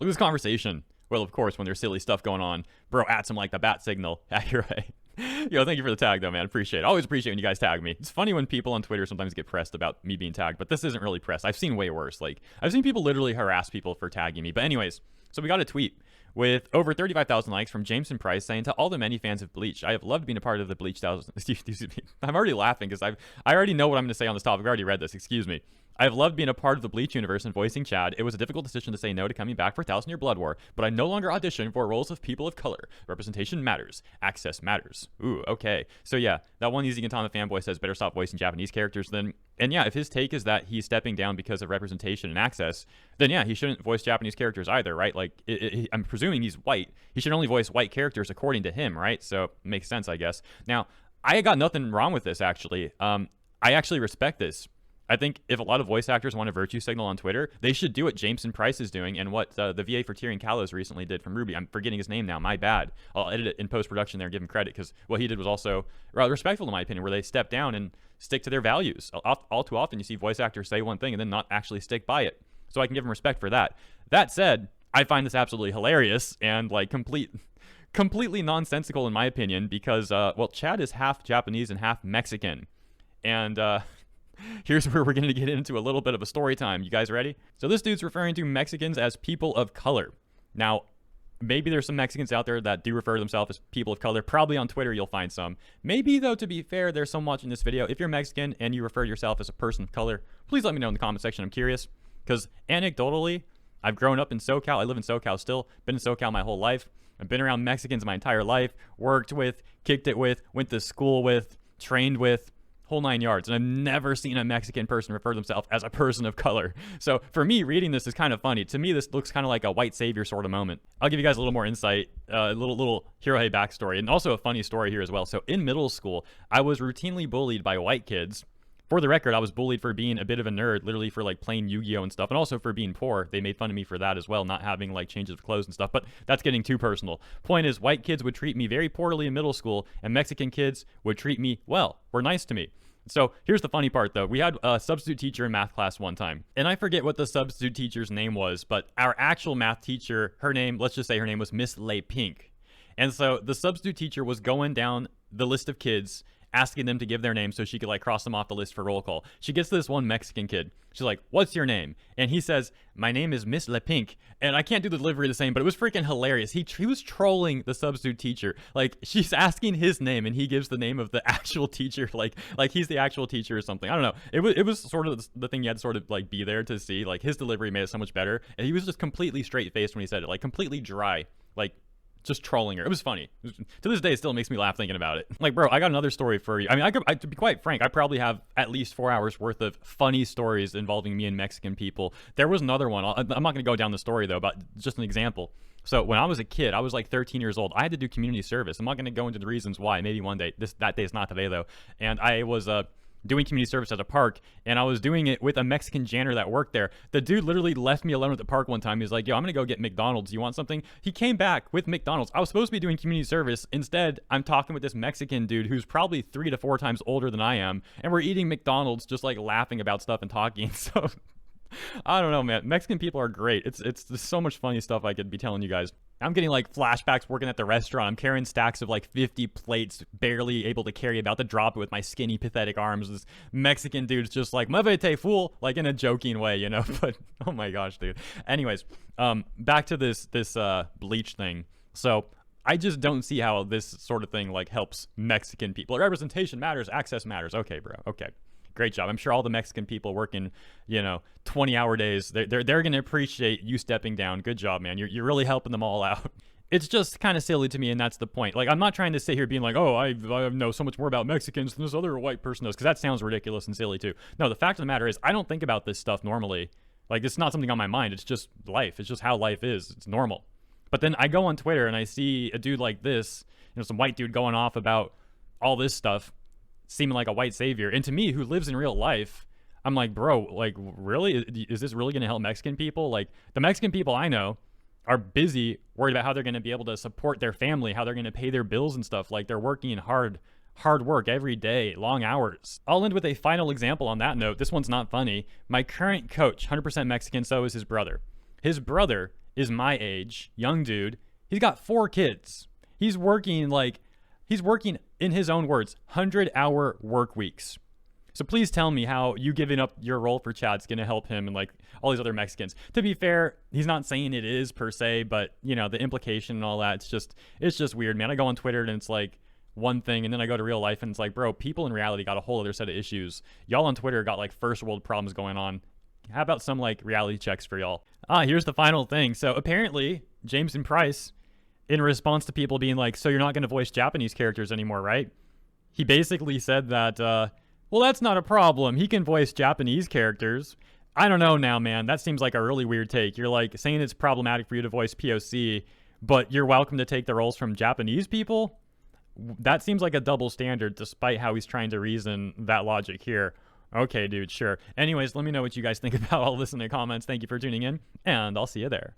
Look at this conversation. Well, of course, when there's silly stuff going on, bro adds him like the bat signal. Accurate. Yo, thank you for the tag, though, man. Appreciate it. Always appreciate when you guys tag me. It's funny when people on Twitter sometimes get pressed about me being tagged, but this isn't really pressed. I've seen way worse. Like, I've seen people literally harass people for tagging me. But anyways, so we got a tweet with over 35,000 likes from Jameson Price saying, to all the many fans of Bleach, I have loved being a part of the Bleach 1000. I'm already laughing because I already know what I'm going to say on this topic. I've already read this. Excuse me. I've loved being a part of the Bleach universe and voicing Chad. It was a difficult decision to say no to coming back for 1,000 Year Blood War, but I no longer audition for roles of people of color. Representation matters. Access matters. Ooh, okay. So yeah, that one Easy Gintama fanboy says better stop voicing Japanese characters then. And yeah, if his take is that he's stepping down because of representation and access, then yeah, he shouldn't voice Japanese characters either, right? Like, I'm presuming he's white. He should only voice white characters according to him, right? So it makes sense, I guess. Now, I got nothing wrong with this, actually. I actually respect this. I think if a lot of voice actors want to virtue signal on Twitter, they should do what Jameson Price is doing and what the VA for Tyrion Kalos recently did from RWBY. I'm forgetting his name now. My bad. I'll edit it in post-production there and give him credit because what he did was also rather respectful in my opinion, where they step down and stick to their values. All too often you see voice actors say one thing and then not actually stick by it. So I can give him respect for that. That said, I find this absolutely hilarious and like completely nonsensical in my opinion because, well, Chad is half Japanese and half Mexican. And, here's where we're going to get into a little bit of a story time. You guys ready? So this dude's referring to Mexicans as people of color. Now, maybe there's some Mexicans out there that do refer to themselves as people of color. Probably on Twitter you'll find some. Maybe, though, to be fair, there's some watching this video. If you're Mexican and you refer to yourself as a person of color, please let me know in the comment section. I'm curious. Because anecdotally, I've grown up in SoCal. I live in SoCal still. Been in SoCal my whole life. I've been around Mexicans my entire life. Worked with, kicked it with, went to school with, trained with. Whole 9 yards, and I've never seen a Mexican person refer to themselves as a person of color. So for me, reading this is kind of funny. To me, this looks kind of like a white savior sort of moment. I'll give you guys a little more insight, a little Hirohei backstory, and also a funny story here as well. So in middle school, I was routinely bullied by white kids. For the record, I was bullied for being a bit of a nerd, literally for like playing Yu-Gi-Oh and stuff, and also for being poor. They made fun of me for that as well, not having like changes of clothes and stuff, but that's getting too personal. Point is, white kids would treat me very poorly in middle school, and Mexican kids would treat me well, were nice to me. So here's the funny part though. We had a substitute teacher in math class one time, and I forget what the substitute teacher's name was, but our actual math teacher, her name, let's just say her name was Miss Lay Pink. And so the substitute teacher was going down the list of kids, asking them to give their name so she could like cross them off the list for roll call. She gets to this one Mexican kid. She's like, "What's your name?" And he says, "My name is Miss Le Pink." And I can't do the delivery the same, but it was freaking hilarious. He was trolling the substitute teacher. Like, she's asking his name and he gives the name of the actual teacher, like he's the actual teacher or something. I don't know. It was sort of the thing you had to sort of like be there to see. Like, his delivery made it so much better. And he was just completely straight faced when he said it, like completely dry. Like, just trolling her. It was funny. To this day, it still makes me laugh thinking about it. Like, bro, I got another story for you. I mean, to be quite frank, I probably have at least 4 hours worth of funny stories involving me and Mexican people. There was another one. I'm not going to go down the story, though, but just an example. So when I was a kid, I was like 13 years old. I had to do community service. I'm not going to go into the reasons why. Maybe one day. That day is not today, though. And I was doing community service at a park, and I was doing it with a Mexican janitor that worked there. The dude literally left me alone at the park one time. He's like, "Yo, I'm gonna go get McDonald's. You want something?" He came back with McDonald's. I was supposed to be doing community service. Instead, I'm talking with this Mexican dude who's probably 3 to 4 times older than I am, and we're eating McDonald's, just like laughing about stuff and talking. So I don't know, man. Mexican people are great. It's there's so much funny stuff I could be telling you guys. I'm getting like flashbacks working at the restaurant. I'm carrying stacks of like 50 plates, barely able to carry, about to drop it with my skinny, pathetic arms. This Mexican dude's just like, "Muévete, fool," like in a joking way, you know? But oh my gosh, dude. Anyways, back to this Bleach thing. So I just don't see how this sort of thing like helps Mexican people. Representation matters, access matters. Okay, bro. Okay. Great job. I'm sure all the Mexican people working, 20-hour days, they're going to appreciate you stepping down. Good job, man. You're really helping them all out. It's just kind of silly to me, and that's the point. Like, I'm not trying to sit here being like, "Oh, I know so much more about Mexicans than this other white person knows," because that sounds ridiculous and silly too. No, the fact of the matter is, I don't think about this stuff normally. Like, it's not something on my mind. It's just life. It's just how life is. It's normal. But then I go on Twitter and I see a dude like this, some white dude going off about all this stuff, seeming like a white savior. And to me, who lives in real life, I'm like, bro, like, really? Is this really going to help Mexican people? Like, the Mexican people I know are busy, worried about how they're going to be able to support their family, how they're going to pay their bills and stuff. Like, they're working hard work every day, long hours. I'll end with a final example on that note. This one's not funny. My current coach, 100% Mexican, so is his brother. His brother is my age, young dude. He's got 4 kids. He's working in his own words, 100-hour work weeks. So please tell me how you giving up your role for Chad's going to help him and like all these other Mexicans. To be fair, he's not saying it is per se, but you know, the implication and all that, it's just weird, man. I go on Twitter and it's like one thing, and then I go to real life and it's like, bro, people in reality got a whole other set of issues. Y'all on Twitter got like first world problems going on. How about some like reality checks for y'all? Here's the final thing. So apparently Jameson Price, in response to people being like, so you're not going to voice Japanese characters anymore, right? He basically said that, well, that's not a problem. He can voice Japanese characters. I don't know now, man. That seems like a really weird take. You're like saying it's problematic for you to voice POC, but you're welcome to take the roles from Japanese people? That seems like a double standard, despite how he's trying to reason that logic here. Okay, dude, sure. Anyways, let me know what you guys think about all this in the comments. Thank you for tuning in, and I'll see you there.